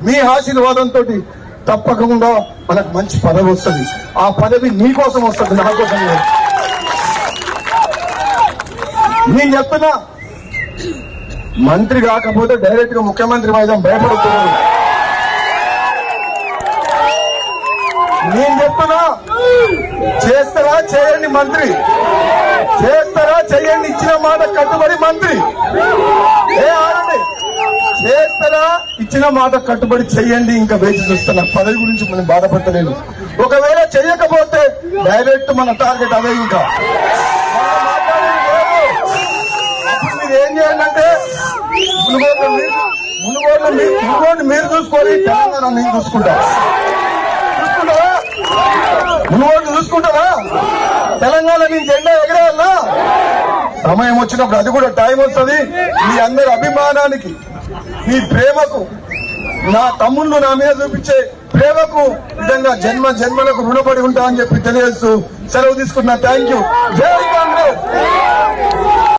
మీ ఆశీర్వాదంతో తప్పకుండా మనకు మంచి పదవి వస్తుంది. ఆ పదవి నీకోసం వస్తుంది, నా కోసం లేదు. నేను చెప్తున్నా, మంత్రి కాకపోతే డైరెక్ట్ గా ముఖ్యమంత్రి వైద్యం భయపడుతున్నాడు. నేను చెప్తున్నా, చేస్తారా చేయండి మంత్రి, చేస్తారా చేయండి, ఇచ్చిన మాట కట్టుబడి మంత్రి. ఆడండి, చేస్తారా ఇచ్చిన మాట కట్టుబడి చెయ్యండి. ఇంకా వేచి చూస్తున్నా, పదవి గురించి మనం బాధపడలేదు. ఒకవేళ చేయకపోతే డైరెక్ట్ మన టార్గెట్ అదే. ఇంకా అప్పుడు మీరు ఏం చేయాలంటే మునుగోడుని మీరు చూసుకొని తెలంగాణ నేను చూసుకుంటారా? మునుగోడు చూసుకుంటారా? తెలంగాణ నీ జెండా ఎగరేయాలా? సమయం వచ్చినప్పుడు అది కూడా టైం వస్తుంది. మీ అందరి అభిమానానికి, మీ ప్రేమకు, నా తమ్ముళ్ళు నా మీద చూపించే ప్రేమకు నిజంగా జన్మ జన్మలకు రుణపడి ఉంటా అని చెప్పి తెలియజేస్తూ సెలవు తీసుకున్నా. Thank you. జై కాంగ్రెస్.